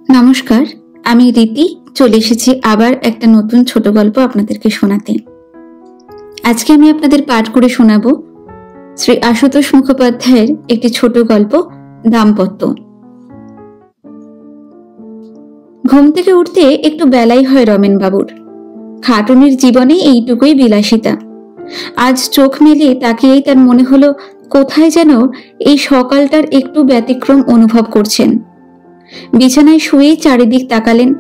নমস্কার, আমি রীতি চলে এসেছি আবার একটা নতুন ছোট গল্প আপনাদেরকে শোনাতে। আজকে আমি আপনাদের পাঠ করে শোনাবো শ্রী আশুতোষ মুখোপাধ্যায়ের একটি ছোট গল্প দাম্পত্য। ঘুম থেকে উঠতে একটু বেলাই হয় রমেন বাবুর। খাটুনির জীবনে এইটুকুই বিলাসিতা। আজ চোখ মেলে তাকিয়েই তার মনে হলো কোথায় যেন এই সকালটার একটু ব্যতিক্রম অনুভব করছেন। বিছানায় শুয়েই চারিদিক তাকালেন।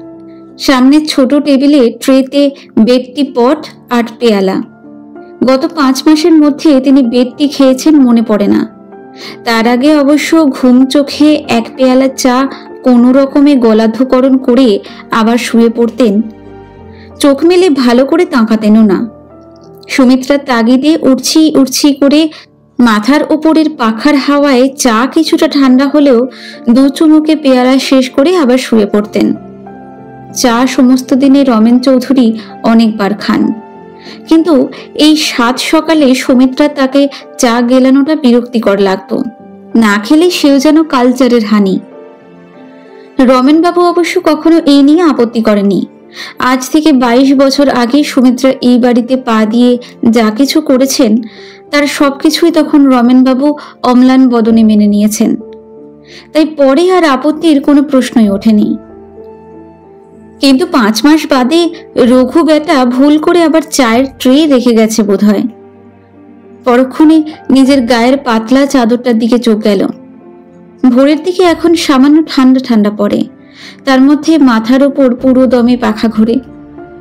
সামনের ছোট টেবিলে ট্রেতে বেডটি পট আর পেয়ালা। গত 5 মাসের মধ্যে তিনি বেডটি খেয়েছেন মনে পড়ে না। তার আগে অবশ্য ঘুম চোখে এক পেয়ালা চা কোনো রকমে গলাধকরণ করে আবার শুয়ে পড়তেন। চোখ মেলে ভালো করে তাকাতেনও না। সুমিত্রার তাগিদে উঠছি করে মাথার ওপরের পাখার হাওয়ায় চা কিছুটা ঠান্ডা হলেও 2 চুমুকে পেয়ালা শেষ করে আবার শুয়ে পড়তেন। চা সমস্ত দিনে রমেন চৌধুরী অনেকবার খান, কিন্তু এই 7 সকালে সুমিত্রা তাকে চা গেলানোটা বিরক্তিকর লাগতো। না খেলে সেও যেন কালচারের হানি। রমেন বাবু অবশ্য কখনো এই নিয়ে আপত্তি করেনি। আজ থেকে 22 বছর আগে সুমিত্রা এই বাড়িতে পা দিয়ে যা কিছু করেছেন তার সবকিছুই তখন রমেনবাবু অম্লান বদনে মেনে নিয়েছেন। তাই পরে আর আপত্তির কোনো প্রশ্নই ওঠেনি। কিন্তু 5 মাস বাদে রঘু বেটা ভুল করে আবার চায়ের ট্রে রেখে গেছে বোধহয়। পরক্ষণে নিজের গায়ের পাতলা চাদরটার দিকে চোখ গেল। ভোরের দিকে এখন সামান্য ঠান্ডা ঠান্ডা পড়ে, তার মধ্যে মাথার ওপর পুরো দমে পাখা ঘোরে।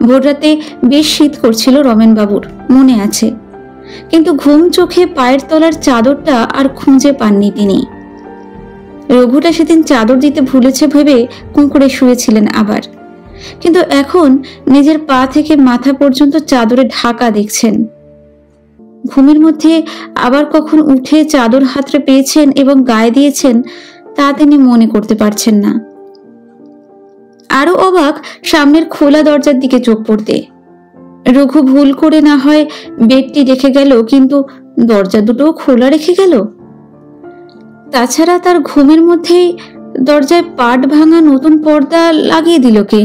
ভোররাতে বেশ শীত করছিল রমেনবাবুর, মনে আছে। কিন্তু ঘুম চোখে পায়ের তলার চাদরটা আর খুঁজে পাননি তিনি। রঘুটা সেদিন চাদর দিতে ভুলেছে ভেবে কুঁকড়ে শুয়েছিলেন আবার, কিন্তু এখন নিজের পা থেকে মাথা পর্যন্ত চাদরে ঢাকা দেখছেন। ঘুমের মধ্যে আবার কখন উঠে চাদর হাতড়ে পেয়েছেন এবং গায়ে দিয়েছেন তা তিনি মনে করতে পারছেন না। আরো অবাক সামনের খোলা দরজার দিকে চোখ পড়তে। রঘু ভুল করে না হয় বেডটি রেখে গেল, কিন্তু দরজা দুটো খোলা রেখে গেল। তাছাড়া তার ঘুমের মধ্যেই দরজায় পাট ভাঙা নতুন পর্দা লাগিয়ে দিল কে?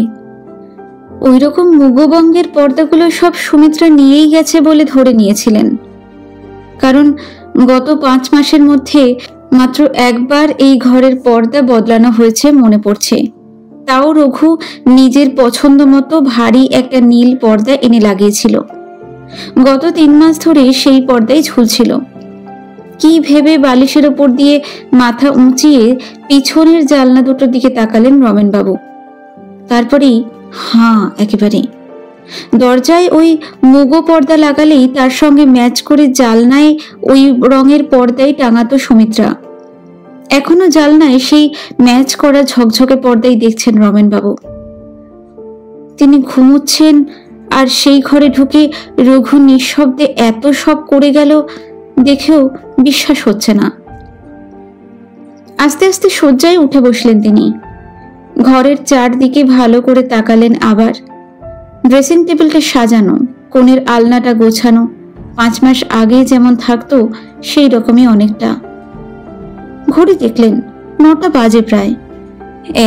ওই রকম মুগবঙ্গের পর্দাগুলো সব সুমিত্রা নিয়েই গেছে বলে ধরে নিয়েছিলেন, কারণ গত 5 মাসের মধ্যে মাত্র একবার এই ঘরের পর্দা বদলানো হয়েছে মনে পড়ছে। তাও রঘু নিজের পছন্দ মতো ভারী একটা নীল পর্দা এনে লাগিয়েছিল। গত 3 মাস ধরে সেই পর্দাই ঝুলছিল। কি ভেবে বালিশের ওপর দিয়ে মাথা উঁচিয়ে পিছনের জানলা দুটোর দিকে তাকালেন রমেনবাবু। তারপরেই একেবারে দরজায় ওই মুগো পর্দা লাগালেই তার সঙ্গে ম্যাচ করে জালনায় ওই রঙের পর্দাই টাঙাতো সুমিত্রা। এখনো জালনায় সেই ম্যাচ করা ঝকঝকে পর্দাই দেখছেন রমেনবাবু। তিনি ঘুমোচ্ছেন আর সেই ঘরে ঢুকে রঘু নিঃশব্দে এত সব করে গেল দেখেও বিশ্বাস হচ্ছে না। আস্তে আস্তে শয্যায় উঠে বসলেন তিনি। ঘরের চারদিকে ভালো করে তাকালেন আবার। ড্রেসিং টেবিলটা সাজানো, কোণের আলনাটা গোছানো, 5 মাস আগে যেমন থাকতো সেই রকমই অনেকটা। ঘড়ি দেখলেন 9টা বাজে প্রায়।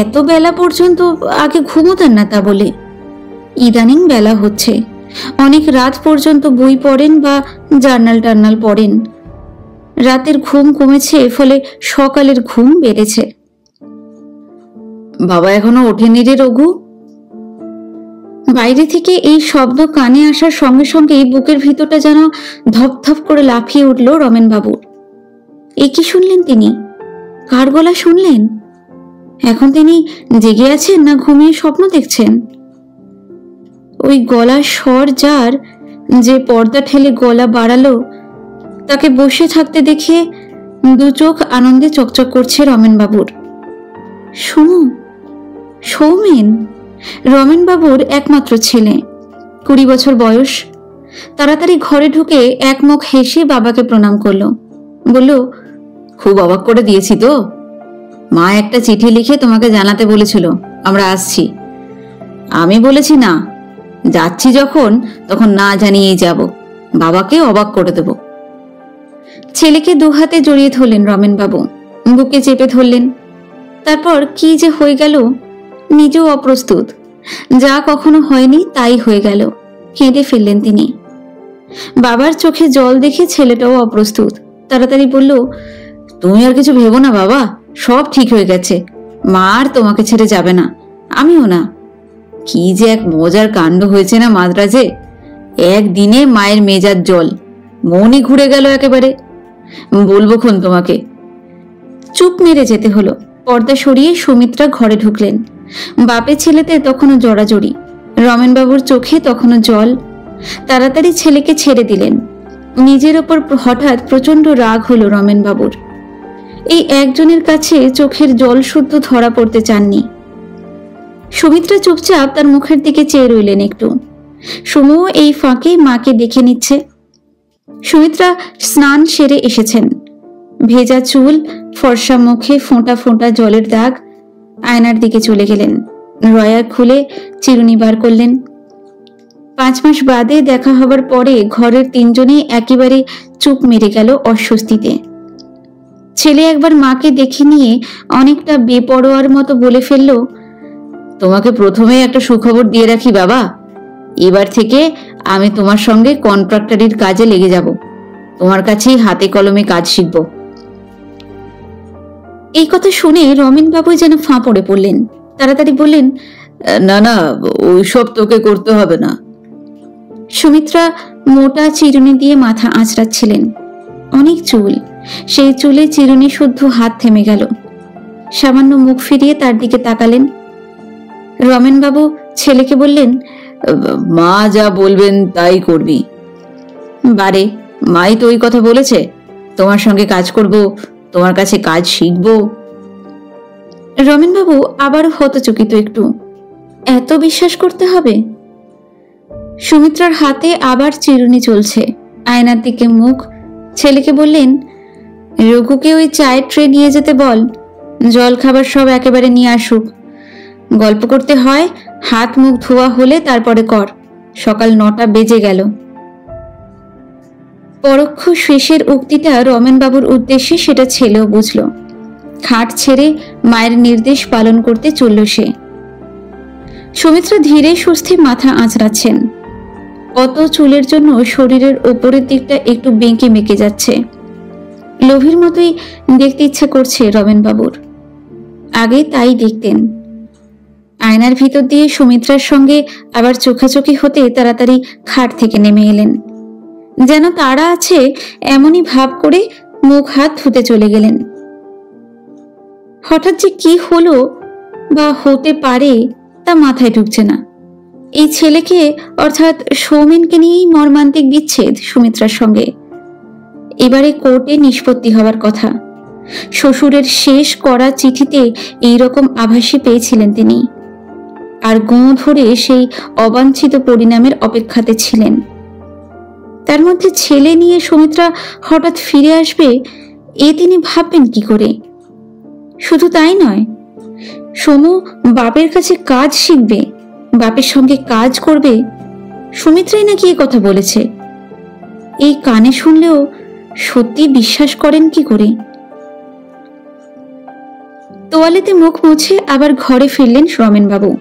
এত বেলা পর্যন্ত আগে ঘুমোতেন না তা বলে ইদানিং বেলা হচ্ছে। অনেক রাত পর্যন্ত বই পড়েন বা জার্নাল টার্নাল পড়েন। রাতের ঘুম কমেছে, ফলে সকালের ঘুম বেড়েছে। বাবা এখনো ওঠেনি রে রঘু? বাইরে থেকে এই শব্দ কানে আসার সঙ্গে সঙ্গেই বুকের ভিতরটা যেন ধপধপ করে লাফিয়ে উঠল রমেনবাবুর। এ কি শুনলেন তিনি? কার গলা শুনলেন? এখন তিনি জেগে আছেন না ঘুমিয়ে স্বপ্ন দেখছেন? ওই গলার স্বর যার, যে পর্দা ঠেলে গলা বাড়ালো, তাকে বসে থাকতে দেখে 2 চোখ আনন্দে চকচক করছে রমেনবাবুর। সৌমেন রমেনবাবুর একমাত্র ছেলে, 20 বছর বয়স। তাড়াতাড়ি ঘরে ঢুকে এক মুখ হেসে বাবাকে প্রণাম করলো। বলল, খুব অবাক করে দিয়েছি তো? মা একটা চিঠি লিখে তোমাকে জানাতে বলেছিল আমরা আসছি। আমি বলেছি না, যাচ্ছি যখন তখন না জানিয়েই যাব, বাবাকে অবাক করে দেব। ছেলেকে 2 হাতে জড়িয়ে ধরলেন রমেনবাবু, বুকে চেপে ধরলেন। তারপর কি যে হয়ে গেল নিজেও অপ্রস্তুত। যা কখনো হয়নি তাই হয়ে গেল। কেঁদে ফেললেন তিনি। বাবার চোখে জল দেখে ছেলেটাও অপ্রস্তুত। তাড়াতাড়ি বলল, তুমি আর কিছু ভেবো না বাবা, সব ঠিক হয়ে গেছে। মা আর তোমাকে ছেড়ে যাবে না, আমিও না। কি যে এক মজার কাণ্ড হয়েছে না মাদ্রাজে। একদিনে মায়ের মেজাজ জল, মনই ঘুরে গেল একেবারে। বলবো খন তোমাকে। চুপ মেরে যেতে হলো। পর্দা সরিয়ে সুমিত্রা ঘরে ঢুকলেন। বাপে ছেলেতে তখনও জড়াজড়ি। রমেনবাবুর চোখে তখনও জল। তাড়াতাড়ি ছেলেকে ছেড়ে দিলেন। নিজের ওপর হঠাৎ প্রচন্ড রাগ হলো রমেনবাবুর। এই একজনের কাছে চোখের জল শুদ্ধ ধরা পড়তে চাননি। সুমিত্রা চুপচাপ তার মুখের দিকে চেয়ে রইলেন একটু। সুমও এই ফাঁকে মাকে দেখে নিচ্ছে। সুমিত্রা স্নান সেরে এসেছেন। ভেজা চুল, ফর্সা মুখে ফোঁটা ফোঁটা জলের দাগ। আয়নার দিকে চলে গেলেন। রয়ার খুলে চিরুনি বার করলেন। 5 মাস বাদে দেখা হবার পরে ঘরের তিনজনেই একেবারে চুপ মেরে গেল অস্বস্তিতে। ছেলে একবার মাকে দেখে নিয়ে অনেকটা বেপরোয়ার মতো বলে ফেলল, তোমাকে প্রথমে একটা সুখবর দিয়ে রাখি বাবা, এবার থেকে আমি তোমার সঙ্গে কন্ট্রাক্টরির কাজে লেগে যাব। তোমার কাছেই হাতে কলমে কাজ শিখব। এই কথা শুনে রমেনবাবু যেন ফাঁ পড়ে পড়লেন। তাড়াতাড়ি বললেন, না না, ওইসব তোকে করতে হবে না। সুমিত্রা মোটা চিরুনি দিয়ে মাথা আঁচড়াচ্ছিলেন। অনেক চুল, সেই চুলে চিরুনি শুদ্ধ হাত থেমে গেল। সামান্য মুখ ফিরিয়ে তার দিকে তাকালেন। রমেনবাবু ছেলেকে বললেন, মা যা বলবেন তাই করবি। বারে, মাই তো ওই কথা বলেছে, তোমার সঙ্গে কাজ করব, তোমার কাছে কাজ শিখব। রমেনবাবু আবার হতচকিত একটু। এত বিশ্বাস করতে হবে? সুমিত্রার হাতে আবার চিরুনি চলছে। আয়নার দিকে মুখ। ছেলেকে বললেন, রঘুকে ওই চায়ের ট্রে নিয়ে যেতে বল, জল খাবার সব একেবারে নিয়ে আসুক। গল্প করতে হয়, হাত মুখ ধোয়া হলে তারপরে কর। সকাল 9টা বেজে গেল। পরোক্ষ শেষের উক্তিটা রমেনবাবুর উদ্দেশ্যে, সেটা ছেলেও বুঝল। খাট ছেড়ে মায়ের নির্দেশ পালন করতে চলল সে। সুমিত্রা ধীরে সুস্থে মাথা আঁচড়াচ্ছেন। অত চুলের জন্য শরীরের ওপরের দিকটা একটু বেঁকে মেকে যাচ্ছে। লোভীর মতোই দেখতে ইচ্ছে করছে রমেনবাবুর। আগে তাই দেখতেন। আয়নার ভিতর দিয়ে সুমিত্রার সঙ্গে আবার চোখাচোখি হতে তাড়াতাড়ি খাট থেকে নেমে এলেন। যেন তাড়া আছে এমনই ভাব করে মুখ হাত ধুতে চলে গেলেন। হঠাৎ যে কি হলো বা হতে পারে তা মাথায় ঢুকছে না। এই ছেলেকে অর্থাৎ সৌমেনকে নিয়েই মর্মান্তিক বিচ্ছেদ সুমিত্রার সঙ্গে। এবারে কোর্টে নিষ্পত্তি হওয়ার কথা। শ্বশুরের শেষ করা চিঠিতে এইরকম আভাসই পেয়েছিলেন তিনি। আর গোঁ ধরে সেই অবাঞ্ছিত পরিণামের অপেক্ষাতে ছিলেন। তার মধ্যে ছেলে নিয়ে সুমিত্রা হঠাৎ ফিরে আসবে, এ তিনি ভাববেন কি করে? শুধু তাই নয়, সমু বাপের কাছে কাজ শিখবে, বাপের সঙ্গে কাজ করবে। সুমিত্রাই নাকি এ কথা বলেছে। এই কানে শুনলেও সত্যি বিশ্বাস করেন কি করে? তোয়ালেতে মুখ মুছে আবার ঘরে ফিরলেন রমেনবাবু।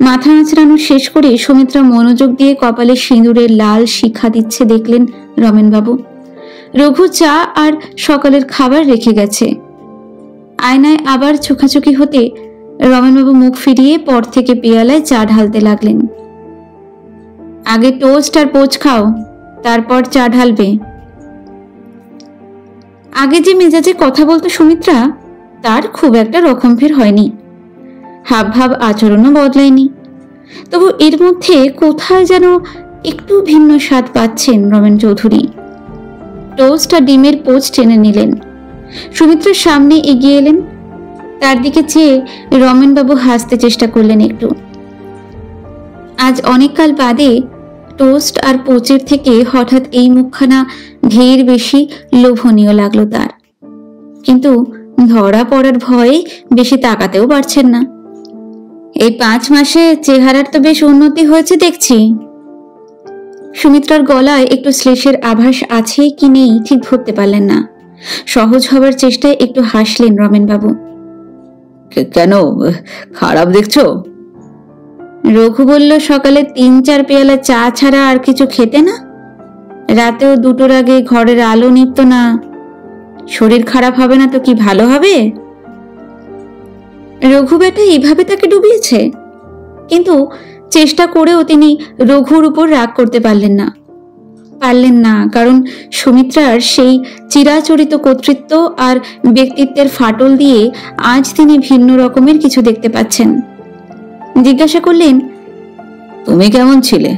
মাথা আঁচড়ানো শেষ করে সুমিত্রা মনোযোগ দিয়ে কপালে সিঁদুরের লাল শিখা দিচ্ছে দেখলেন রমেনবাবু। রঘু চা আর সকালের খাবার রেখে গেছে। আয়নায় আবার চোখাচোখি হতে রমেনবাবু মুখ ফিরিয়ে পর থেকে পেয়ালায় চা ঢালতে লাগলেন। আগে টোস্ট আর পোচ খাও, তারপর চা ঢালবে। আগে যে মেজাজে কথা বলতো সুমিত্রা, তার খুব একটা রকমফের হয়নি। হাব ভাব আচরণও বদলায়নি। তবু এর মধ্যে কোথায় যেন একটু ভিন্ন স্বাদ পাচ্ছেন রমেন চৌধুরী। টোস্ট আর ডিমের পোচ টেনে নিলেন। সুমিত্রার সামনে এগিয়ে এলেন। তার দিকে চেয়ে রমেনবাবু হাসতে চেষ্টা করলেন একটু। আজ অনেককাল বাদে টোস্ট আর পোচের থেকে হঠাৎ এই মুখখানা ঢের বেশি লোভনীয় লাগলো তার। কিন্তু ধরা পড়ার ভয়ে বেশি তাকাতেও পারছেন না। এই 5 মাসে চেহারার তো বেশ উন্নতি হয়েছে দেখছি। সুমিত্রার গলায় একটু শ্লেষের আভাস আছে কি নেই ঠিক ধরতে পারলেন না। সহজ হবার চেষ্টায় একটু হাসলেন রমেনবাবু। কেন, খারাপ দেখছো? রঘু বলল সকালে 3-4 পেয়ালা চা ছাড়া আর কিছু খেতে না, রাতেও 2টোর আগে ঘরের আলো নিভত না। শরীর খারাপ হবে না তো কি ভালো হবে? রঘু বেটা এইভাবে তাকে ডুবিয়েছে, কিন্তু চেষ্টা করেও তিনি রঘুর উপর রাগ করতে পারলেন না, কারণ সুমিত্রার সেই চিরাচরিত কর্তৃত্ব আর ব্যক্তিত্বের ফাটল দিয়ে আজ তিনি ভিন্ন রকমের কিছু দেখতে পাচ্ছেন। জিজ্ঞাসা করলেন, তুমি কেমন ছিলে?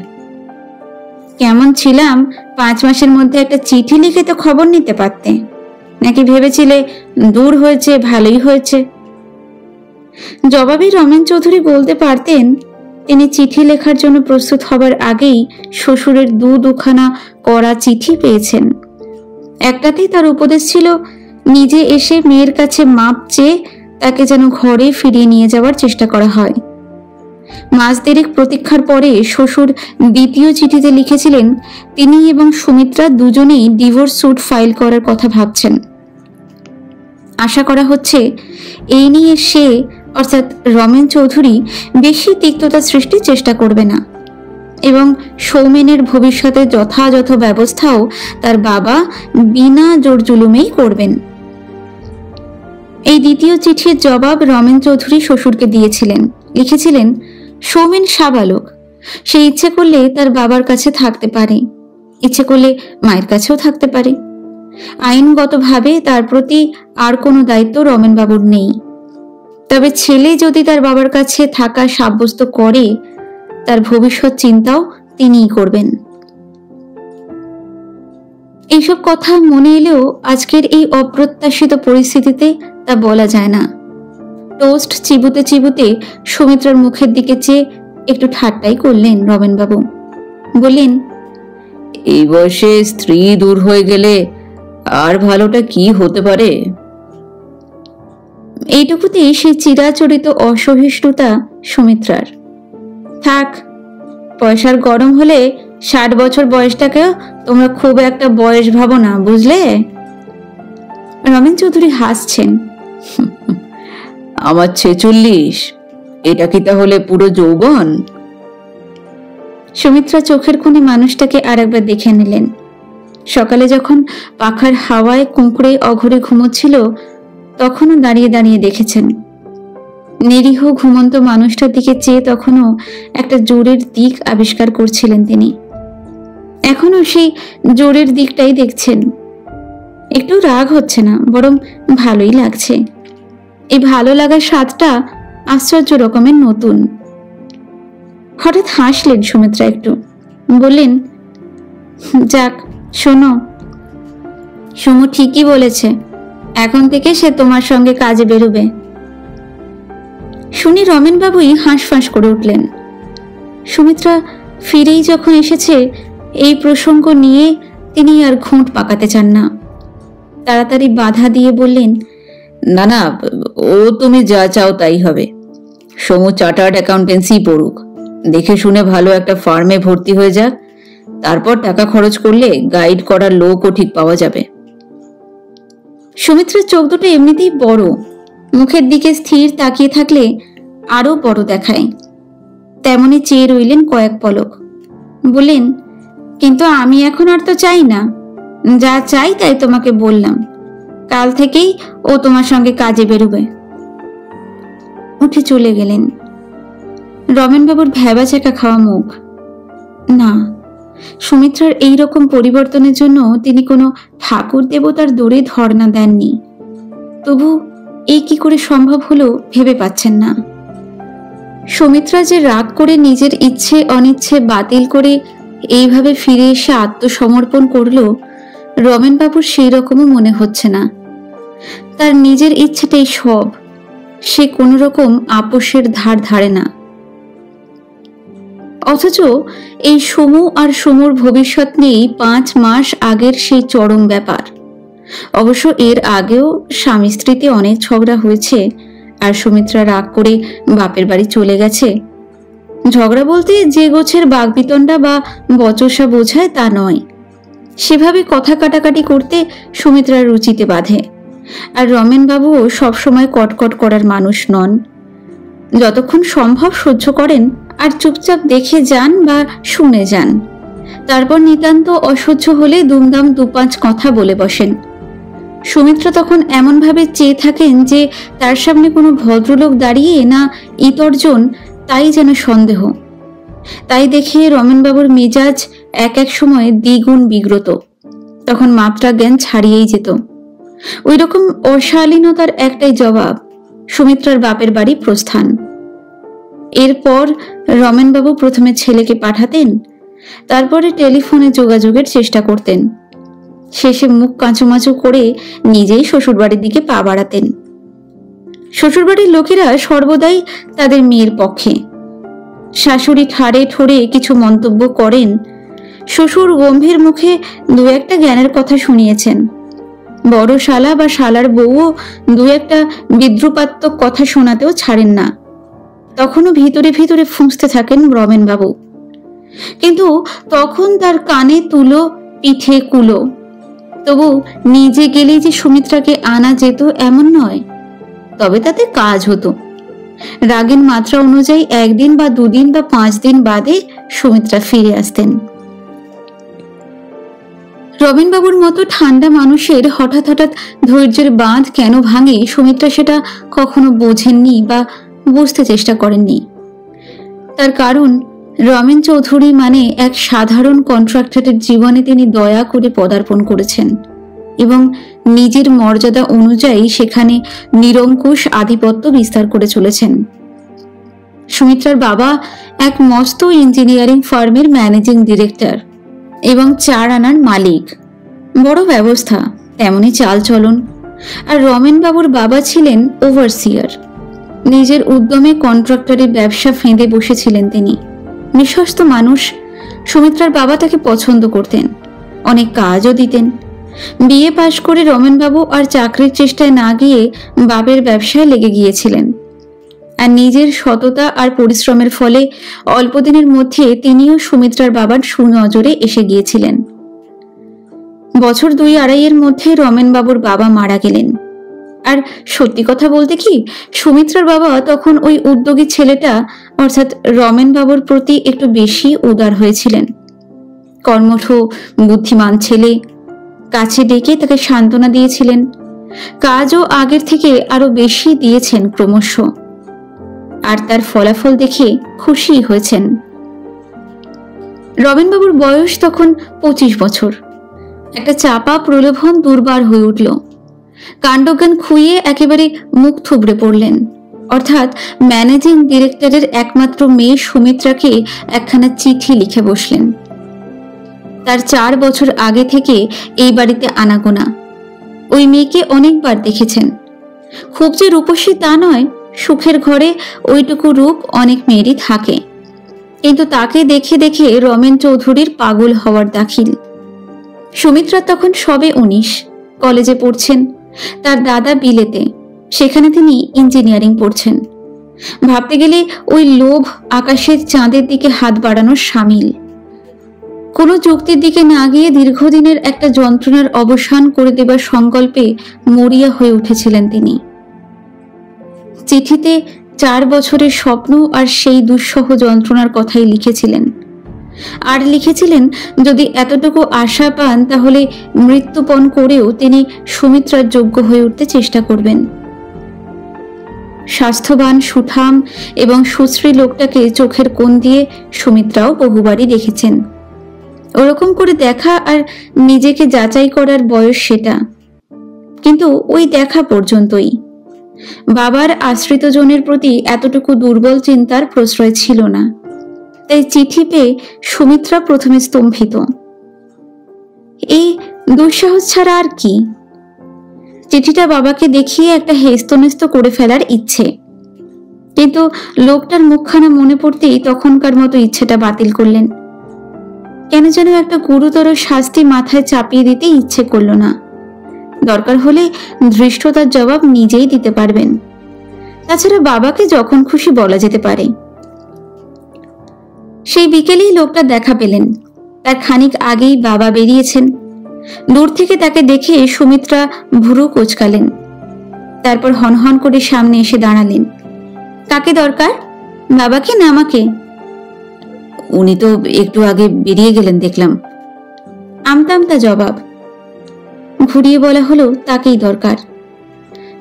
কেমন ছিলাম? 5 মাসের মধ্যে একটা চিঠি লিখে তো খবর নিতে পারতে, নাকি ভেবেছিলে দূর হয়েছে ভালোই হয়েছে? জবাবে রমেন চৌধুরী বলতে পারতেন তিনি চিঠি লেখার জন্য প্রস্তুত হবার আগেই শ্বশুরের 2-2খানা কড়া চিঠি পেয়েছেন। একটাতেই তার উপদেশ ছিল নিজে এসে মেয়ের কাছে মাপ চেয়ে তাকে যেন ঘরে ফিরিয়ে নিয়ে যাওয়ার চেষ্টা করা হয়। মাস দেড়েক প্রতীক্ষার পরে শ্বশুর দ্বিতীয় চিঠিতে লিখেছিলেন তিনি এবং সুমিত্রা দুজনেই ডিভোর্স স্যুট ফাইল করার কথা ভাবছেন। আশা করা হচ্ছে এই নিয়ে সে অর্থাৎ রমেন চৌধুরী বেশি তিক্ততা সৃষ্টির চেষ্টা করবে না এবং সৌমেনের ভবিষ্যতের যথাযথ ব্যবস্থাও তার বাবা বিনা জোর জুলুমেই করবেন। এই দ্বিতীয় চিঠির জবাব রমেন চৌধুরী শ্বশুরকে দিয়েছিলেন। লিখেছিলেন, সৌমেন সাবালক, সে ইচ্ছে করলে তার বাবার কাছে থাকতে পারে, ইচ্ছে করলে মায়ের কাছেও থাকতে পারে। আইনগতভাবে তার প্রতি আর কোনো দায়িত্ব রমেনবাবুর নেই। তবে ছেলে যদি তার বাবার কাছে থাকা সাব্যস্ত করে তার ভবিষ্যৎ চিন্তাও তিনিই করবেন। এইসব কথা মনে এলেও আজকের এই অপ্রত্যাশিত পরিস্থিতিতে তা বলা যায় না। টোস্ট চিবুতে চিবুতে সুমিত্রার মুখের দিকে চেয়ে একটু ঠাট্টাই করলেন রমেনবাবু। বললেন, এই বয়সে স্ত্রী দূর হয়ে গেলে আর ভালোটা কি হতে পারে? এইটুকুতেই সেই চিরাচরিত অসহিষ্ণুতা সুমিত্রার। থাক, পয়সার গরম হলে 60 বছর বয়সটাকেও তোমরা খুব একটা বয়স ভাবো না, বুঝলে? রমেন চৌধুরী হাসছেন। আমার 46, এটা কি তাহলে পুরো যৌবন? সুমিত্রা চোখের কোণে মানুষটাকে আরেকবার দেখে নিলেন। সকালে যখন পাখার হাওয়ায় কুঁকড়ে অঘরে ঘুমোচ্ছিল তখনও দাঁড়িয়ে দাঁড়িয়ে দেখেছেন। নিরীহ ঘুমন্ত মানুষটার দিকে চেয়ে তখনও একটা জোরের দিক আবিষ্কার করছিলেন তিনি। এখনো সেই জোরের দিকটাই দেখছেন। একটু রাগ হচ্ছে না, বরং ভালোই লাগছে। এই ভালো লাগার স্বাদটা আশ্চর্য রকমের নতুন। হঠাৎ হাসলেন সুমিত্রা একটু। বললেন, যাক শোনো, সুমু ঠিকই বলেছে, এখন থেকে সে তোমার সঙ্গে কাজে বেরোবে। শুনি রমেনবাবুই হাঁসফাঁস করে উঠলেন। সুমিত্রা ফিরেই যখন এসেছে এই প্রসঙ্গ নিয়ে তিনি আর ঘুঁট পাকাতে চান না। তাড়াতাড়ি বাধা দিয়ে বললেন, না না, ও তুমি যা চাও তাই হবে। সমু চার্টার্ড অ্যাকাউন্টেন্সি পড়ুক, দেখে শুনে ভালো একটা ফার্মে ভর্তি হয়ে যাক, তারপর টাকা খরচ করলে গাইড করার লোকও ঠিক পাওয়া যাবে। সুমিত্রার চোখ দুটো এমনিতেই বড়, মুখের দিকে স্থির তাকিয়ে থাকলে আরো বড় দেখায়। তেমনি চেয়ে রইলেন কয়েক পলক। বললেন, কিন্তু আমি এখন আর তো চাই না, যা চাই তাই তোমাকে বললাম। কাল থেকেই ও তোমার সঙ্গে কাজে বেরোবে। উঠে চলে গেলেন। রমেনবাবুর ভ্যাবাচেকা খাওয়া মুখ। না, সুমিত্রার এই রকম পরিবর্তনের জন্য তিনি কোনো ঠাকুর দেবতার দৌড়ে ধর্ণা দেননি। তবু এই কি করে সম্ভব হলো ভেবে পাচ্ছেন না। সুমিত্রা যে রাগ করে নিজের ইচ্ছে অনিচ্ছে বাতিল করে এইভাবে ফিরে এসে আত্মসমর্পণ করলো, রমেনবাবুর সেই রকমও মনে হচ্ছে না। তার নিজের ইচ্ছেটাই সব, সে কোনো রকম আপোষের ধার ধারে না। অথচ এই সমু আর সমুর ভবিষ্যৎ নিয়েই 5 মাস আগের সেই চরম ব্যাপার। অবশ্য এর আগেও স্বামী স্ত্রীতে অনেক ঝগড়া হয়েছে, আর সুমিত্রা রাগ করে বাপের বাড়ি চলে গেছে। ঝগড়া বলতে যে গোছের বাগবিতণ্ডা বা বচসা বোঝায় তা নয়। সেভাবে কথা কাটাকাটি করতে সুমিত্রার রুচিতে বাঁধে। আর রমেনবাবুও সবসময় কটকট করার মানুষ নন। যতক্ষণ সম্ভব সহ্য করেন আর চুপচাপ দেখে যান বা শুনে যান। তারপর নিতান্ত অসহ্য হলে দুমদাম 2-5 কথা বলে বসেন। সুমিত্রা তখন এমনভাবে চেয়ে থাকেন যে তার সামনে কোনো ভদ্রলোক দাঁড়িয়ে না ইতর্জন, তাই যেন সন্দেহ। তাই দেখে রমেনবাবুর মেজাজ এক এক সময় দ্বিগুণ বিগ্রত, তখন মাত্রা জ্ঞান ছাড়িয়েই যেত। ওই রকম অশালীনতার একটাই জবাব, সুমিত্রার বাপের বাড়ি প্রস্থান। এরপর রমেনবাবু প্রথমে ছেলেকে পাঠাতেন, তারপরে টেলিফোনে যোগাযোগের চেষ্টা করতেন, শেষে মুখ কাঁচুমাচু করে নিজেই শ্বশুরবাড়ির দিকে পা বাড়াতেন। শ্বশুরবাড়ির লোকেরা সর্বদাই তাদের মেয়ের পক্ষে। শাশুড়ি ঠাড়ে ঠোড়ে কিছু মন্তব্য করেন, শ্বশুর গম্ভীর মুখে 2-1টা জ্ঞানের কথা শুনিয়েছেন। বড় শালা বা শালার বউও 2-1টা বিদ্রুপাত্মক কথা শোনাতেও ছাড়েন না। তখনও ভিতরে ভিতরে ফুঁসতে থাকেন রমেনবাবু, কিন্তু তখন তার কানে তুলো পিঠে কুলো। তবু নিজে গেলেই যে সুমিত্রাকে আনা যেত এমন নয়, তবে তাতে কাজ হতো। রাগের মাত্রা অনুযায়ী 1 দিন বা 2 দিন বা 5 দিন বাদে সুমিত্রা ফিরে আসতেন। রমেনবাবুর মতো ঠান্ডা মানুষের হঠাৎ হঠাৎ ধৈর্যের বাঁধ কেন ভাঙে সুমিত্রা সেটা কখনো বোঝেননি বা বুঝতে চেষ্টা করেননি। তার কারণ রমেন চৌধুরী মানে এক সাধারণ কন্ট্রাক্টরের জীবনে তিনি দয়া করে পদার্পণ করেছেন এবং নিজের মর্যাদা অনুযায়ী সেখানে নিরঙ্কুশ আধিপত্য বিস্তার করে চলেছেন। সুমিত্রার বাবা এক মস্ত ইঞ্জিনিয়ারিং ফার্মের ম্যানেজিং ডিরেক্টর এবং 4 আনার মালিক। বড় ব্যবস্থা, তেমনি চালচলন। আর রমেনবাবুর বাবা ছিলেন ওভারসিয়ার। নিজের উদ্যমে কন্ট্রাক্টরের ব্যবসা ফেঁদে বসেছিলেন তিনি। বিশ্বস্ত মানুষ। সুমিত্রার বাবা তাকে পছন্দ করতেন, অনেক কাজও দিতেন। বিএ পাশ করে রমেনবাবু আর চাকরির চেষ্টায় না গিয়ে বাপের ব্যবসায় লেগে গিয়েছিলেন। আর নিজের সততা আর পরিশ্রমের ফলে অল্পদিনের মধ্যে তিনিও সুমিত্রার বাবার সুনজরে এসে গিয়েছিলেন। বছর 2-2.5 মধ্যে রমেনবাবুর বাবা মারা গেলেন। আর সত্যি কথা বলতে কি, সুমিত্রার বাবা তখন ওই উদ্যোগী ছেলেটা অর্থাৎ রমেনবাবুর প্রতি একটু বেশি উদার হয়েছিলেন। কর্মঠ বুদ্ধিমান ছেলে, কাছে ডেকে তাকে সান্ত্বনা দিয়েছিলেন। কাজও আগের থেকে আরো বেশি দিয়েছেন ক্রমশ, আর তার ফলাফল দেখে খুশি হয়েছেন। রমেনবাবুর বয়স তখন 25 বছর। একটা চাপা প্রলোভন দুর্বার হয়ে উঠল। কাণ্ডজ্ঞান খুইয়ে একেবারে মুখ থুবড়ে পড়লেন, অর্থাৎ ম্যানেজিং ডিরেক্টরের একমাত্র মেয়ে সুমিত্রাকে একখানা চিঠি লিখে বসলেন। তার 4 বছর আগে থেকে এই বাড়িতে আনাগোনা। ওই মেয়েকে অনেকবার দেখেছেন। খুব যে রূপসী তা নয়, সুখের ঘরে ওইটুকু রূপ অনেক মেয়েরই থাকে, কিন্তু তাকে দেখে দেখে রমেন চৌধুরীর পাগল হওয়ার দাখিল। সুমিত্রা তখন সবে 19, কলেজে পড়ছেন। তার দাদা বিলেতে, সেখানে তিনি ইঞ্জিনিয়ারিং পড়ছেন। ভাবতে গেলে ওই লোভ আকাশের চাঁদের দিকে হাত বাড়ানোর সামিল। কোনো যুক্তির দিকে না গিয়ে দীর্ঘদিনের একটা যন্ত্রণার অবসান করে দেবার সংকল্পে মরিয়া হয়ে উঠেছিলেন তিনি। চিঠিতে 4 বছরের স্বপ্ন আর সেই দুঃসহ যন্ত্রণার কথাই লিখেছিলেন। আর লিখেছিলেন যদি এতটুকু আশা পান তাহলে মৃত্যুপণ করেও তিনি সুমিত্রার যোগ্য হয়ে উঠতে চেষ্টা করবেন। স্বাস্থ্যবান, সুঠাম এবং সুশ্রী লোকটাকে চোখের কোণ দিয়ে সুমিত্রাও বহুবারই দেখেছেন। ওরকম করে দেখা আর নিজেকে যাচাই করার বয়স সেটা, কিন্তু ওই দেখা পর্যন্তই। বাবার আশ্রিতজনের প্রতি এতটুকু দুর্বল চিন্তার প্রশ্রয় ছিল না। তাই চিঠি পেয়ে সুমিত্রা প্রথমে স্তম্ভিত। এই দুঃসাহস ছাড়া আর কি? চিঠিটা বাবাকে দেখিয়ে একটা হেস্তনেস্ত করে ফেলার ইচ্ছে, কিন্তু লোকটার মুখখানা মনে পড়তেই তখনকার মতো ইচ্ছেটা বাতিল করলেন। কেন যেন একটা গুরুতর শাস্তি মাথায় চাপিয়ে দিতে ইচ্ছে করল না। দরকার হলে ধৃষ্টতার জবাব নিজেই দিতে পারবেন। তাছাড়া বাবাকে যখন খুশি বলা যেতে পারে। সেই বিকেলেই লোকটা দেখা পেলেন। তার খানিক আগেই বাবা বেরিয়েছেন। দূর থেকে তাকে দেখে সুমিত্রা ভুরু কোঁচকালেন। তারপর হনহন করে সামনে এসে দাঁড়ালেন। কাকে দরকার, বাবাকে না আমাকে? উনি তো একটু আগে বেরিয়ে গেলেন দেখলাম। আমতা আমতা জবাব। ঘুরিয়ে বলা হলো তাকেই দরকার।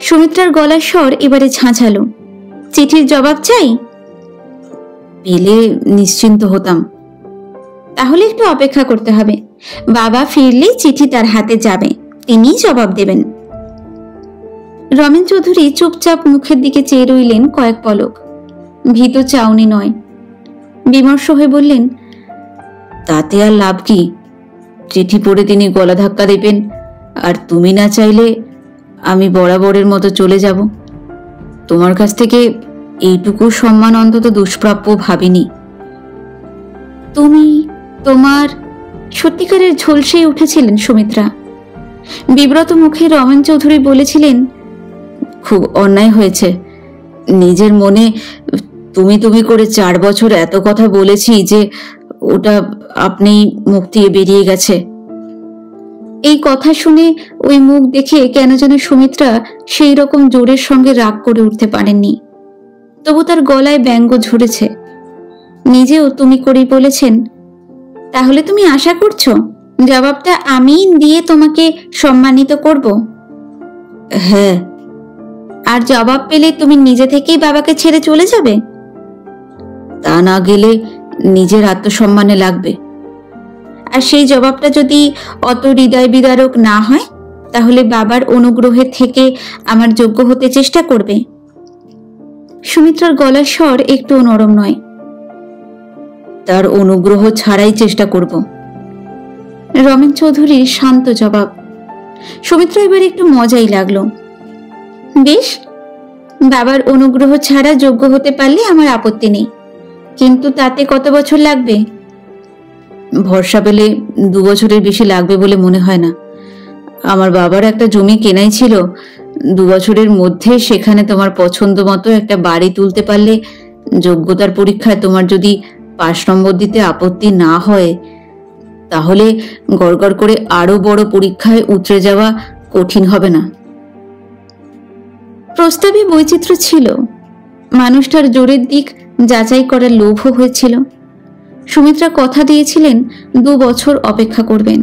সুমিত্রার গলার স্বর এবারে ঝাঁঝালো। চিঠির জবাব চাই? পেলে নিশ্চিন্ত হতাম। তাহলে একটু অপেক্ষা করতে হবে। বাবা ফিরলেই চিঠি তার হাতে যাবে, তিনিই জবাব দেবেন। রমেন চৌধুরী চুপচাপ মুখের দিকে চেয়ে রইলেন কয়েক পলক। ভীত চাউনি নয়, বিমর্ষ হয়ে বললেন, তাতে আর লাভ কি? চিঠি পড়ে তিনি গলা ধাক্কা দেবেন, আর তুমি না চাইলে আমি বরাবরের মতো চলে যাব। তোমার কাছ থেকে এইটুকু সম্মান অন্তত দুষ্প্রাপ্য ভাবিনি। তুমি, তোমার? সত্যিকারের ঝলসেই উঠেছিলেন সুমিত্রা। বিব্রত মুখে রমেন চৌধুরী বলেছিলেন, খুব অন্যায় হয়েছে। নিজের মনে তুমি তুমি করে 4 বছর এত কথা বলেছি যে ওটা আপনি মুখ দিয়ে বেরিয়ে গেছে। এই কথা শুনে, ওই মুখ দেখে কেন যেন সুমিত্রা সেই রকম জোরের সঙ্গে রাগ করে উঠতে পারেননি। তবু তার গলায় ব্যঙ্গ ঝরেছে। নিজেও তুমি করেই বলেছেন, তাহলে তুমি আশা করছো জবাবটা আমি দিয়ে তোমাকে সম্মানিত করব? হ্যাঁ। আর জবাব পেলে তুমি নিজে থেকেই বাবাকে ছেড়ে চলে যাবে? তা না গেলে নিজের আত্মসম্মানে লাগবে। আর সেই জবাবটা যদি অত হৃদয় বিদারক না হয়, তাহলে বাবার অনুগ্রহের থেকে আমার যোগ্য হতে চেষ্টা করবে। সুমিত্রার গলার স্বর একটু নরম নয়। তার অনুগ্রহ ছাড়াই চেষ্টা করব। রমেন চৌধুরীর শান্ত জবাব। সুমিত্রা এবার একটু মজাই লাগলো। বেশ, বাবার অনুগ্রহ ছাড়া যোগ্য হতে পারলে আমার আপত্তি নেই, কিন্তু তাতে কত বছর লাগবে? ভরসা পেলে 2 বছরের বেশি লাগবে বলে মনে হয় না। আমার বাবার একটা জমি কেনাই ছিল। 2 বছরের মধ্যে সেখানে তোমার পছন্দ মতো একটা বাড়ি তুলতে পারলে, যোগ্যতার পরীক্ষায় তোমার যদি 5 নম্বর দিতে আপত্তি না হয়, তাহলে গড়গড় করে আরো বড় পরীক্ষায় উতরে যাওয়া কঠিন হবে না। প্রস্তাবে বৈচিত্র্য ছিল। মানুষটার জোরের দিক যাচাই করার লোভও হয়েছিল। সুমিত্রা কথা দিয়েছিলেন 2 বছর অপেক্ষা করবেন।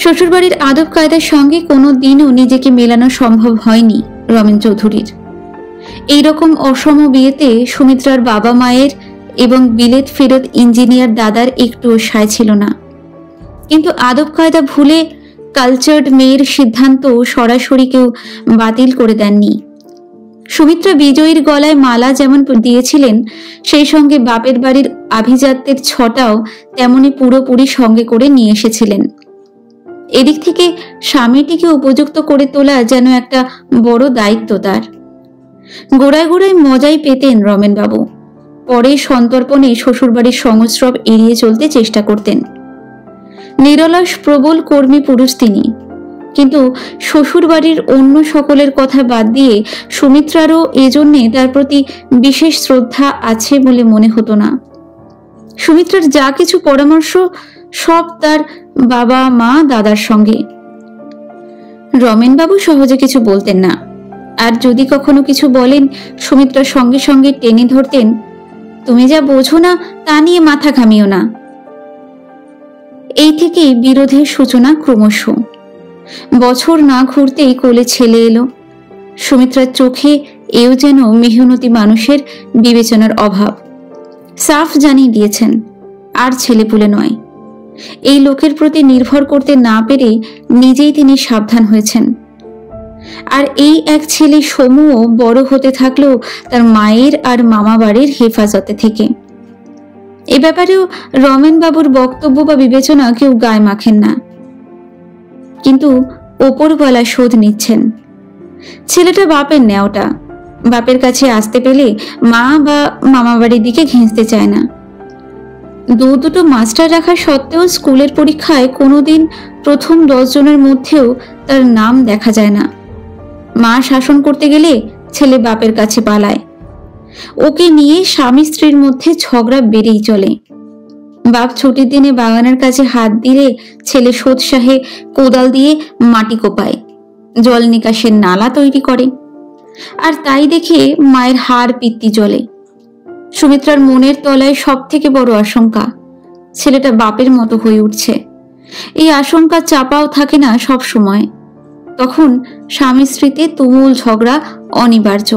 শ্বশুরবাড়ির আদব কায়দার সঙ্গে কোনো দিনও নিজেকে মেলানো সম্ভব হয়নি রমেন চৌধুরীর। এইরকম অসম বিয়েতে সুমিত্রার বাবা মায়ের এবং বিলেত ফেরত ইঞ্জিনিয়ার দাদার একটুও সায় ছিল না। কিন্তু আদব কায়দা ভুলে কালচার্ড মেয়ের সিদ্ধান্ত সরাসরি কেউ বাতিল করে দেননি। সুমিত্রা বিজয়ীর গলায় মালা যেমন দিয়েছিলেন, সেই সঙ্গে বাপের বাড়ির আভিজাত্যের ছটাও তেমনি পুরোপুরি সঙ্গে করে নিয়ে এসেছিলেন। এদিক থেকে স্বামীটিকে উপযুক্ত করে তোলা যেন একটা বড় দায়িত্ব তার। গোড়ায় গোড়ায় মজাই পেতেন রমেনবাবু। পরে সন্তর্পণে শ্বশুরবাড়ির সংস্রব এড়িয়ে চলতে চেষ্টা করতেন। নিরলস প্রবল কর্মী পুরুষ তিনি, কিন্তু শ্বশুরবাড়ির অন্য সকলের কথা বাদ দিয়ে সুমিত্রারও এজন্যে তার প্রতি বিশেষ শ্রদ্ধা আছে বলে মনে হতো না। সুমিত্রার যা কিছু পরামর্শ সব তার বাবা মা দাদার সঙ্গে। রমেনবাবু সহজে কিছু বলতেন না, আর যদি কখনো কিছু বলেন সুমিত্রার সঙ্গে সঙ্গে টেনে ধরতেন, তুমি যা বোঝো না তা নিয়ে মাথা ঘামিও না। এই থেকেই বিরোধের সূচনা ক্রমশ। বছর না ঘুরতেই কোলে ছেলে এলো। সুমিত্রার চোখে এও যেন মেহনতি মানুষের বিবেচনার অভাব। সাফ জানিয়ে দিয়েছেন, আর ছেলেপুলে নয়। এই লোকের প্রতি নির্ভর করতে না পেরে নিজেই তিনি সাবধান হয়েছেন। আর এই এক ছেলে সমূহ বড় হতে থাকলো তার মায়ের আর মামা বাড়ির হেফাজতে থেকে। এ ব্যাপারেও রমেনবাবুর বক্তব্য বা বিবেচনা কেউ গায়ে মাখেন না, কিন্তু ওপরওয়ালা শোধ নিচ্ছেন। ছেলেটা বাপের নেওটা, বাপের কাছে আসতে পেলে মা বা মামা বাড়ির দিকে ঘেঁষতে চায় না। দুটো মাস্টার রাখা সত্ত্বেও স্কুলের পরীক্ষায় কোনোদিন প্রথম 10 জনের মধ্যেও তার নাম দেখা যায় না। মা শাসন করতে গেলে ছেলে বাপের কাছে পালায়। ওকে নিয়ে স্বামী স্ত্রীর মধ্যে ঝগড়া বেড়েই চলে। বাপ ছুটির দিনে বাগানের কাছে হাত দিলে ছেলে সোৎসাহে কোদাল দিয়ে মাটি কোপায়, জল নিকাশের নালা তৈরি করে। আর তাই দেখে মায়ের হাড় পিত্তি জ্বলে। সুমিত্রার মনের তলায় সব থেকে বড় আশঙ্কা, ছেলেটা বাপের মতো হয়ে উঠছে। এই আশঙ্কা চাপাও থাকে না সব সময়। তখন স্বামী স্ত্রীতে তুমুল ঝগড়া অনিবার্য।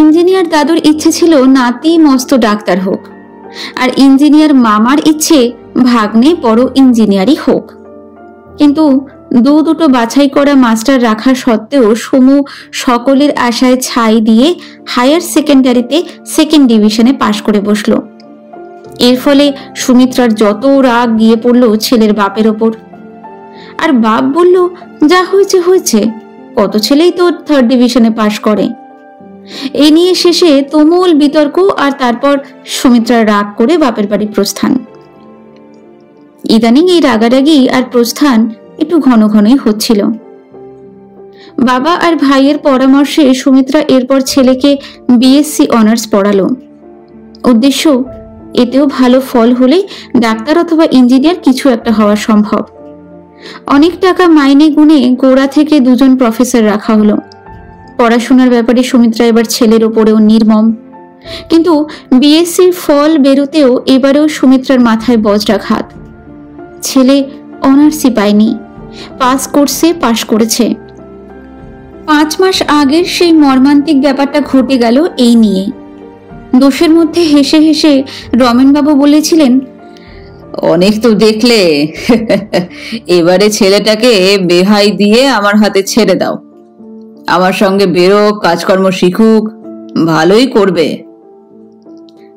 ইঞ্জিনিয়ার দাদুর ইচ্ছে ছিল নাতি মস্ত ডাক্তার হোক, আর ইঞ্জিনিয়ার মামার ইচ্ছে ভাগ্নে বড় ইঞ্জিনিয়ারই হোক। কিন্তু দুটো বাছাই করা মাস্টার রাখা সত্ত্বেও সমু সকলের আশায় ছাই দিয়ে হায়ার সেকেন্ডারিতে সেকেন্ড ডিভিশনে পাশ করে বসল। এর ফলে সুমিত্রার যত রাগ গিয়ে পড়ল ছেলের বাপের ওপর। আর বাপ বলল, যা হয়েছে হয়েছে, কত ছেলেই তো থার্ড ডিভিশনে পাশ করে। এই নিয়ে শেষে তুমুল বিতর্ক, আর তারপর সুমিত্রার রাগ করে বাপের বাড়ি প্রস্থান। ইদানিং এই রাগারাগি আর প্রস্থান একটু ঘন ঘনই হচ্ছিল। বাবা আর ভাইয়ের পরামর্শে সুমিত্রা এরপর ছেলেকে বিএসসি অনার্স পড়ালো। উদ্দেশ্য, এতেও ভালো ফল হলে ডাক্তার অথবা ইঞ্জিনিয়ার কিছু একটা হওয়া সম্ভব। অনেক টাকা মাইনে গুনে গোড়া থেকে দুজন প্রফেসর রাখা হলো। পড়াশোনার ব্যাপারে সুমিত্রা এবার ছেলের ওপরেও নির্মম। কিন্তু বিএসসির ফল বেরোতেও এবারেও সুমিত্রার মাথায় বজ্রাঘাত। ছেলে অনার্সই পায়নি, পাস কোর্সে পাশ করেছে। 5 মাস আগের সেই মর্মান্তিক ব্যাপারটা ঘটে গেল এই নিয়ে। দোষের মধ্যে হেসে হেসে রমেনবাবু বলেছিলেন, অনেক তো দেখলে, এবারে ছেলেটাকে বেহাই দিয়ে আমার হাতে ছেড়ে দাও। আমার সঙ্গে বেরোক, কাজকর্ম শিখুক, ভালোই করবে।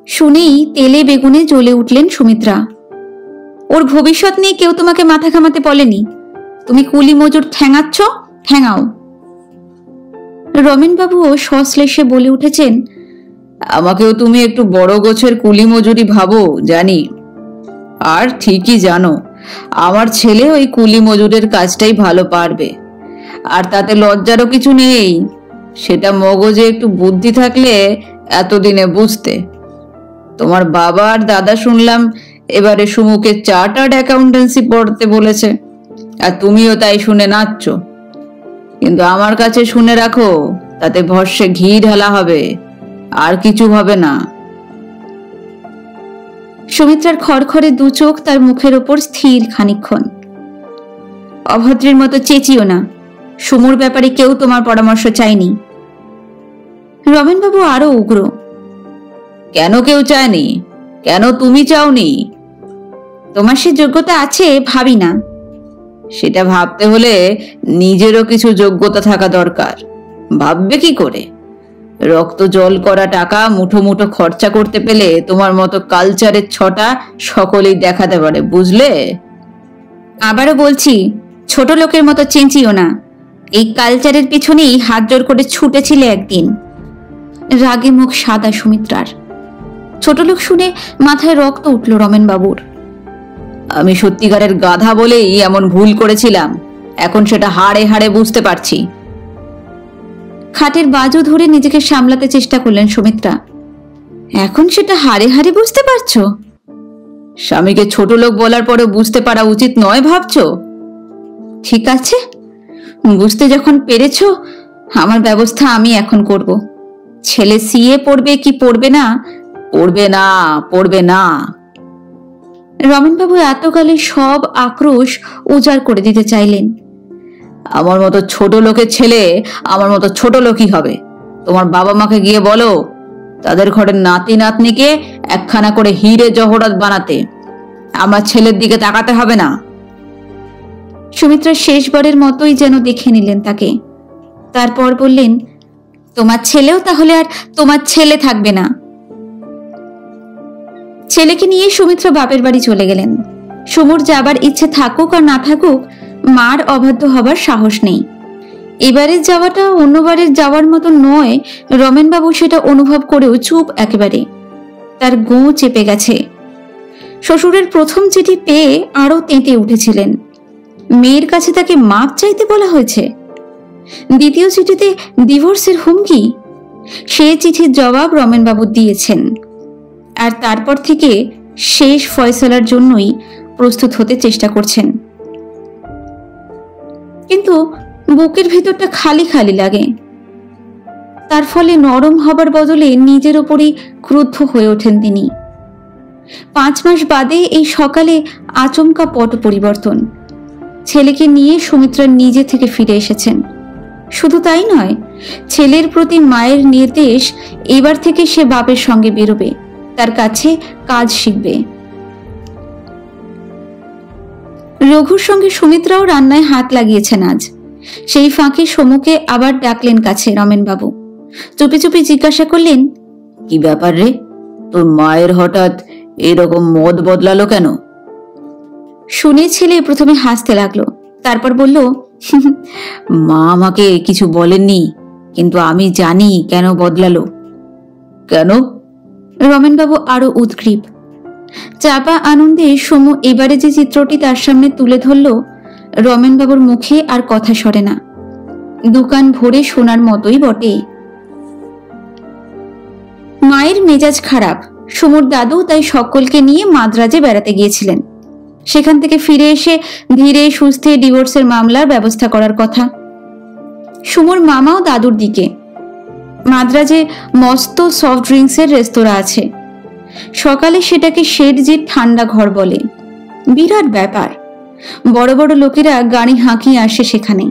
শুনেই তেলে বেগুনে জ্বলে উঠলেন সুমিত্রা। ওর ভবিষ্যৎ নিয়ে কেউ তোমাকে মাথা ঘামাতে বলেনি। তুমি কুলি মজুর ঠ্যাঙাচ্ছ, ঠ্যাঙাও। রমেনবাবুও সশ্লেষে বলে উঠেছেন, আমাকেও তুমি একটু বড় গোছের কুলি মজুরি ভাবো জানি, আর ঠিকই জানো আমার ছেলে ওই কুলি মজুরের কাজটাই ভালো পারবে। আর তাতে লজ্জারও কিছু নেই, সেটা মগজে একটু বুদ্ধি থাকলে এতদিনে বুঝতে। তোমার বাবা আর দাদা শুনলাম এবারে সুমুকে চার্টার্ড অ্যাকাউন্টেন্সি পড়তে বলেছে, আর তুমিও তাই শুনে নাচছ। কিন্তু আমার কাছে শুনে রাখো, তাতে ভস্যে ঘি ঢালা হবে, আর কিছু হবে না। সুমিত্রার খড়খড়ে দু চোখ তার মুখের ওপর স্থির খানিকক্ষণ। অভদ্রের মতো চেঁচিও না, সুমুর ব্যাপারে কেউ তোমার পরামর্শ চায়নি। রমেনবাবু আরো উগ্র, কেন কেউ চায়নি? কেন তুমি চাওনি? তোমার সে যোগ্যতা আছে ভাবি না। সেটা ভাবতে হলে নিজেরও কিছু যোগ্যতা থাকা দরকার। ভাববে কি করে? রক্ত জল করা টাকা মুঠো মুঠো খরচা করতে পেলে তোমার মতো কালচারের ছটা সকলেই দেখাতে পারে, বুঝলে? আবারও বলছি, ছোট লোকের মতো চেঁচিও না। এই কালচারের পিছনেই হাত জোর করে ছুটেছিলে একদিন। রাগে মুখ সাদা সুমিত্রার। ছোট লোক শুনে মাথায় রক্ত উঠল রমেনবাবুর। আমি সত্যিকারের গাধা বলেই এমন ভুল করেছিলাম, এখন সেটা হাড়ে হাড়ে বুঝতে পারছি। খাটের বাজু ধরে নিজেকে সামলাতে চেষ্টা করলেন সুমিত্রা। এখন সেটা হাড়ে হাড়ে বুঝতে পারছো? স্বামীকে ছোট লোক বলার পরে বুঝতে পারা উচিত নয় ভাবছো? ঠিক আছে, বুঝতে যখন পেরেছো, আমার ব্যবস্থা আমি এখন করব। ছেলে সিএ পড়বে কি পড়বে না? পড়বে না, পড়বে না। রমেনবাবু এতকালে সব আক্রোশ উজাড় করে দিতে চাইলেন। আমার মতো ছোট লোকের ছেলে আমার মতো ছোট লোকই হবে। তোমার বাবা মাকে গিয়ে বলো তাদের ঘরের নাতি নাতনিকে একখানা করে হিরে জহরাত বানাতে। আমার ছেলের দিকে তাকাতে হবে না। সুমিত্রা শেষবারের মতোই যেন দেখে নিলেন তাকে। তারপর বললেন, তোমার ছেলেও তাহলে আর তোমার ছেলে থাকবে না। ছেলেকে নিয়ে সুমিত্রা বাপের বাড়ি চলে গেলেন। সুমুর যাবার ইচ্ছে থাকুক আর না থাকুক, মার অবাধ্য হবার সাহস নেই। এবারের যাওয়াটা অন্যবারের যাওয়ার মতো নয়, রমেনবাবু সেটা অনুভব করেও চুপ একেবারে। তার গো চেপে গেছে। শ্বশুরের প্রথম চিঠি পেয়ে আরো তেঁতে উঠেছিলেন। মেয়ের কাছে তাকে মাপ চাইতে বলা হয়েছে। দ্বিতীয় চিঠিতে ডিভোর্সের হুমকি। সে চিঠির জবাব রমেনবাবু দিয়েছেন, আর তারপর থেকে শেষ ফয়সালার জন্যই প্রস্তুত হতে চেষ্টা করছেন। কিন্তু বুকের ভেতরটা খালি খালি লাগে। তার তার ফলে নরম হবার বদলে নিজের ওপরই ক্রুদ্ধ হয়ে ওঠেন তিনি। 5 মাস বাদে এই সকালে আচমকা পট পরিবর্তন। ছেলেকে নিয়ে সুমিত্রা নিজে থেকে ফিরে এসেছেন। শুধু তাই নয়, ছেলের প্রতি মায়ের নির্দেশ, এবার থেকে সে বাপের সঙ্গে বেরোবে, তার কাছে কাজ শিখবে। রঘুর সঙ্গে সুমিত্রাও রান্নায় হাত লাগিয়েছেন আজ। সেই ফাঁকে সমুকে আবার ডাকলেন কাছে রমেনবাবু। চুপি চুপি জিজ্ঞাসা করলেন, কি ব্যাপার রে, তোর মায়ের হঠাৎ এরকম মত বদলালো কেন? শুনে ছেলে প্রথমে হাসতে লাগলো, তারপর বলল, মা আমাকে কিছু বলেননি, কিন্তু আমি জানি কেন বদলালো। কেন? রমেনবাবু আরো উদ্গ্রীব। চাপা আনন্দে সমু এবারে যে চিত্রটি তার সামনে তুলে ধরল, রমেনবাবুর মুখে আর কথা সরে না। দোকান ভরে শোনার মতোই বটে। মায়ের মেজাজ খারাপ। সমুর দাদু তাই সকলকে নিয়ে মাদ্রাজে বেড়াতে গিয়েছিলেন। সেখান থেকে ফিরে এসে ধীরে সুস্থে ডিভোর্সের মামলার ব্যবস্থা করার কথা। সমুর মামাও দাদুর দিকে। মাদ্রাজে মস্ত সফট ড্রিঙ্কসের রেস্তোরাঁ আছে। সকালে সেটাকে শেঠজির ঠান্ডা ঘর বলে। বিরাট ব্যাপার। বড় বড় লোকেরা গাড়ি হাঁকিয়ে আসে সেখানে।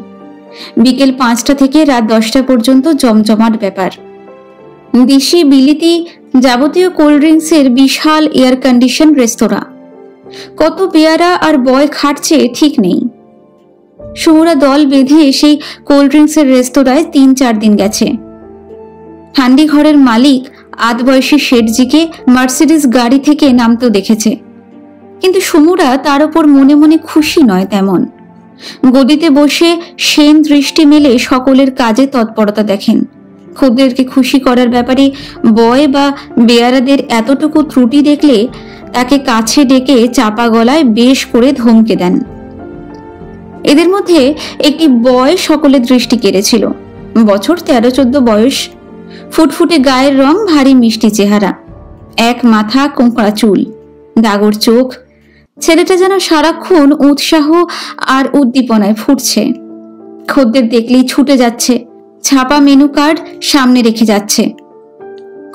বিকেল 5টা থেকে রাত 10টা পর্যন্ত জমজমাট ব্যাপার। দেশি বিলিতি যাবতীয় কোল্ড ড্রিঙ্কসের বিশাল এয়ার কন্ডিশন রেস্তোরাঁ। কত পেয়ারা আর বয় খাটছে ঠিক নেই। সমুরা দল বেঁধে সেই কোল্ড ড্রিঙ্কসের রেস্তোরাঁয় 3-4 দিন গেছে। হান্ডি ঘরের মালিক আধবয়সী শেঠজিকে মার্সিডিজ গাড়ি থেকে নামতেও দেখেছে। কিন্তু সমুরা তার ওপর মনে মনে খুশি নয় তেমন। গদিতে বসে সেন দৃষ্টি মেলে সকলের কাজে তৎপরতা দেখেন। খদ্দেরকে খুশি করার ব্যাপারে বয় বা বেয়ারাদের এতটুকু ত্রুটি দেখলে তাকে কাছে ডেকে চাপা গলায় বেশ করে ধমকে দেন। এদের মধ্যে একটি বয় সকলের দৃষ্টি কেড়েছিল। বছর 13-14 বয়স, ফুটফুটে গায়ের রং, ভারী মিষ্টি চেহারা, এক মাথা কোঁকড়া চুল, ডাগর চোখ। ছেলেটা যেন সারাক্ষণ উৎসাহ আর উদ্দীপনায় ফুটছে। খদ্দের দেখলেই ছুটে যাচ্ছে, ছাপা মেনু কার্ড সামনে রেখে যাচ্ছে।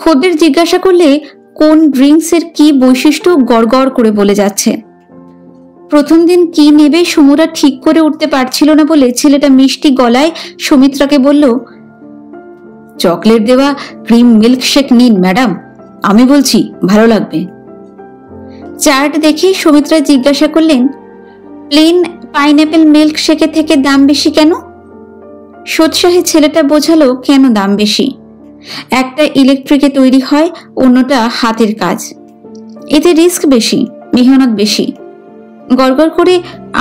খদ্দের জিজ্ঞাসা করলে কোন ড্রিঙ্কসের কি বৈশিষ্ট্য গড়গড় করে বলে যাচ্ছে। প্রথম দিন কি নেবে সমুরা ঠিক করে উঠতে পারছিল না বলে ছেলেটা মিষ্টি গলায় সুমিত্রাকে বলল, চকলেট দেওয়া ক্রিম মিল্কশেক নিন ম্যাডাম, আমি বলছি ভালো লাগবে। চার্ট দেখে সুমিত্রা জিজ্ঞাসা করলেন, প্লেন পাইনঅ্যাপেল মিল্কশেকের থেকে দাম বেশি কেন? সোৎসাহে ছেলেটা বোঝালো কেন দাম বেশি। একটা ইলেকট্রিকে তৈরি হয়, অন্যটা হাতের কাজ। এতে রিস্ক বেশি, মেহনত বেশি। গড়গড় করে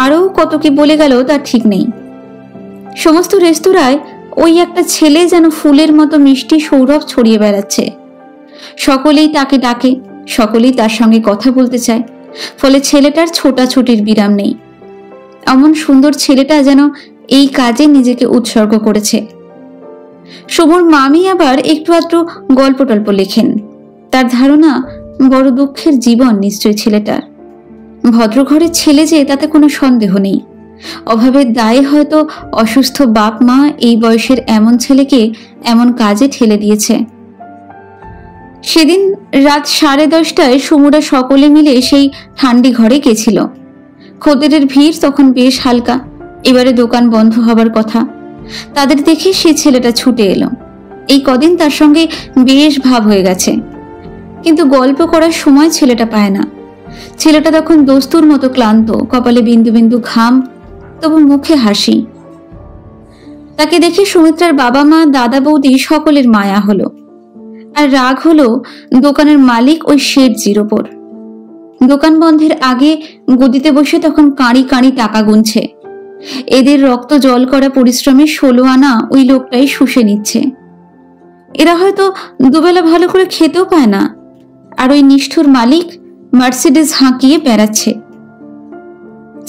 আরও কত কি বলে গেল তার ঠিক নেই। সমস্ত রেস্তোরাঁয় ওই একটা ছেলে যেন ফুলের মতো মিষ্টি সৌরভ ছড়িয়ে বেড়াচ্ছে। সকলেই তাকে ডাকে, সকলেই তার সঙ্গে কথা বলতে চায়। ফলে ছেলেটার ছোটাছুটির বিরাম নেই। এমন সুন্দর ছেলেটা যেন এই কাজে নিজেকে উৎসর্গ করেছে। সমুর মামি আবার একটু আধটু গল্প টল্প লেখেন। তার ধারণা বড় দুঃখের জীবন নিশ্চয় ছেলেটার। ভদ্রঘরের ছেলে যে তাতে কোনো সন্দেহ নেই। অভাবের দায়ে হয়তো অসুস্থ বাপ মা এই বয়সের এমন ছেলেকে এমন কাজে ঠেলে দিয়েছে। সেদিন রাত 10:30টায় সমুরা সকলে মিলে সেই ঠান্ডি ঘরে গেছিল। খদ্দেরের ভিড় তখন বেশ হালকা। এবারে দোকান বন্ধ হবার কথা। তাদের দেখে সে ছেলেটা ছুটে এলো। এই কদিন তার সঙ্গে বেশ ভাব হয়ে গেছে, কিন্তু গল্প করার সময় ছেলেটা পায় না। ছেলেটা তখন দস্তুর মতো ক্লান্ত, কপালে বিন্দু বিন্দু ঘাম, তবু মুখে হাসি। তাকে দেখে সুমিত্রার বাবা মা, দাদা বৌদি সকলের মায়া হলো। আর রাগ হলো দোকানের মালিক ওই শেঠজির ওপর। দোকান বন্ধের আগে গদিতে বসে তখন কাঁড়ি কাঁড়ি টাকা গুনছে। এদের রক্ত জল করা পরিশ্রমে 16 আনা ওই লোকটাই শুষে নিচ্ছে। এরা হয়তো দুবেলা ভালো করে খেতেও পায় না, আর ওই নিষ্ঠুর মালিক মার্সিডিজ হাঁকিয়ে বেড়াচ্ছে।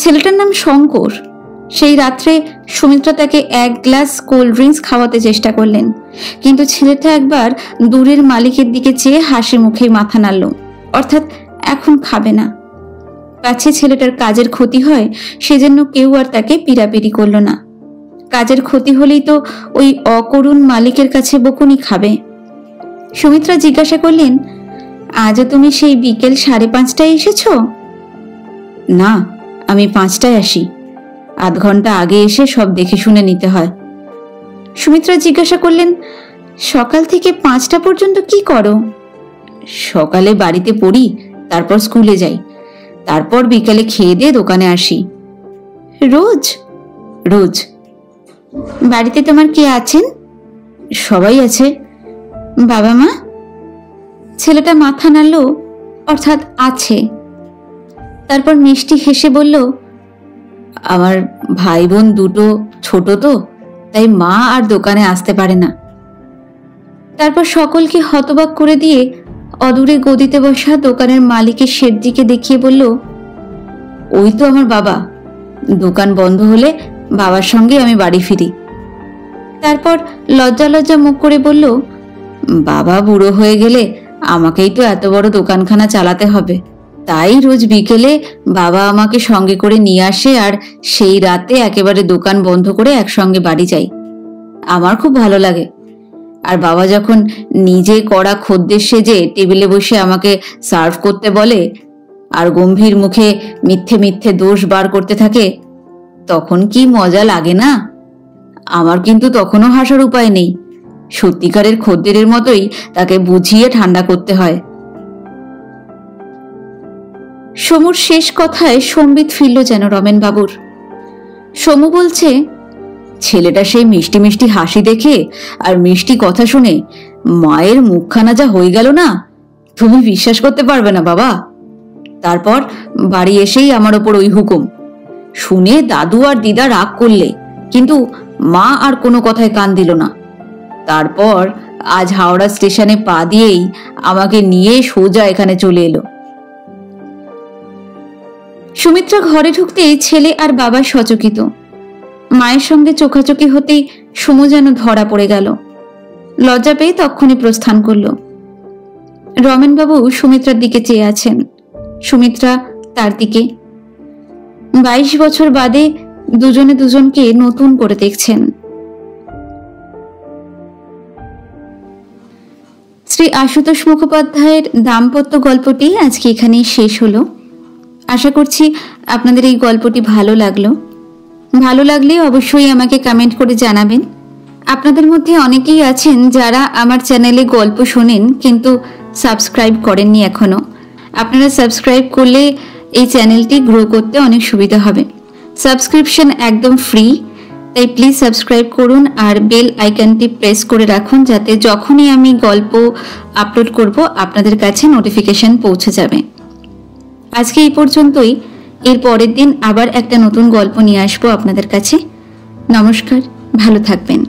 ছেলেটার নাম শঙ্কর। সেই রাত্রে সুমিত্রা তাকে 1 গ্লাস কোল্ড ড্রিঙ্কস খাওয়াতে চেষ্টা করলেন, কিন্তু ছেলেটা একবার দূরের মালিকের দিকে চেয়ে হাসি মুখে মাথা নাড়ল, অর্থাৎ এখন খাবে না। পাছে ছেলেটার কাজের ক্ষতি হয়, সেজন্য কেউ আর তাকে পিড়াপিড়ি করল না। কাজের ক্ষতি হলেই তো ওই অকরুণ মালিকের কাছে বকুনি খাবে। সুমিত্রা জিজ্ঞাসা করলেন, আজও তুমি সেই বিকেল 5:30টায় এসেছো? না, আমি 5টায় আসি। আধ ঘন্টা আগে এসে সব দেখে শুনে নিতে হয়। সুমিত্রা জিজ্ঞাসা করলেন, সকাল থেকে 5টা পর্যন্ত কি করো? সকালে বাড়িতে পড়ি, তারপর স্কুলে যাই, তারপর বিকালে খেয়ে দিয়ে দোকানে আসি। রোজ? রোজ। বাড়িতে তোমার কে আছেন? সবাই আছে। বাবা মা? ছেলেটা মাথা নাড়ল, অর্থাৎ আছে। তারপর মিষ্টি হেসে বলল, আমার ভাই বোন দুটো ছোট তো, তাই মা আর দোকানে আসতে পারে না। তারপর সকলকে হতবাক করে দিয়ে অদূরে গদিতে বসা দোকানের মালিকের শেঠজিকে দেখিয়ে বলল, ওই তো আমার বাবা। দোকান বন্ধ হলে বাবার সঙ্গে আমি বাড়ি ফিরি। তারপর লজ্জা লজ্জা মুখ করে বলল, বাবা বুড়ো হয়ে গেলে আমাকেই তো এত বড় দোকানখানা চালাতে হবে, তাই রোজ বিকেলে বাবা আমাকে সঙ্গে করে নিয়ে আসে, আর সেই রাতে একেবারে দোকান বন্ধ করে একসঙ্গে বাড়ি যাই। আমার খুব ভালো লাগে। আর বাবা যখন নিজে কড়া খদ্দের সেজে টেবিলে বসে আমাকে সার্ভ করতে বলে আর গম্ভীর মুখে মিথ্যে মিথ্যে দোষ বার করতে থাকে, তখন কি মজা লাগে না? আমার কিন্তু তখনও হাসার উপায় নেই। সত্যিকারের খদ্দেরের মতোই তাকে বুঝিয়ে ঠান্ডা করতে হয়। সমুর শেষ কথায় সম্বিত ফিরল যেন রমেন বাবুর। সমু বলছে, ছেলেটা সেই মিষ্টি মিষ্টি হাসি দেখে আর মিষ্টি কথা শুনে মায়ের মুখখানা যা হয়ে গেল না, তুমি বিশ্বাস করতে পারবে না বাবা। তারপর বাড়ি এসেই আমার ওপর ওই হুকুম শুনে দাদু আর দিদা রাগ করলে, কিন্তু মা আর কোনো কথায় কান দিল না। তারপর আজ হাওড়া স্টেশনে পা দিয়েই আমাকে নিয়ে সোজা এখানে চলে এলো। সুমিত্রা ঘরে ঢুকতেই ছেলে আর বাবা সচকিত। মায়ের সঙ্গে চোখাচোখি হতেই সমু যেন ধরা পড়ে গেল। লজ্জা পেয়ে তক্ষুনি প্রস্থান করল। রমেনবাবু সুমিত্রার দিকে চেয়ে আছেন, সুমিত্রা তার দিকে। 22 বছর বাদে দুজনে দুজনকে নতুন করে দেখছেন। শ্রী আশুতোষ মুখোপাধ্যায়ের দাম্পত্য গল্পটি আজকে এখানেই শেষ হলো। আশা করছি আপনাদের এই গল্পটি ভালো লাগলো। ভালো লাগলে অবশ্যই আমাকে কমেন্ট করে জানাবেন। আপনাদের মধ্যে অনেকেই আছেন যারা আমার চ্যানেলে গল্প শোনেন কিন্তু সাবস্ক্রাইব করেননি এখনো। আপনারা সাবস্ক্রাইব করলে এই চ্যানেলটি গ্রো করতে অনেক সুবিধা হবে। সাবস্ক্রিপশন একদম ফ্রি, তাই প্লিজ সাবস্ক্রাইব করুন আর বেল আইকনটি প্রেস করে রাখুন, যাতে যখনই আমি গল্প আপলোড করব আপনাদের কাছে নোটিফিকেশন পৌঁছে যাবে। আজকে এই পর্যন্তই। এর পরের দিন আবার একটা নতুন গল্প নিয়ে আসবো আপনাদের কাছে। নমস্কার, ভালো থাকবেন।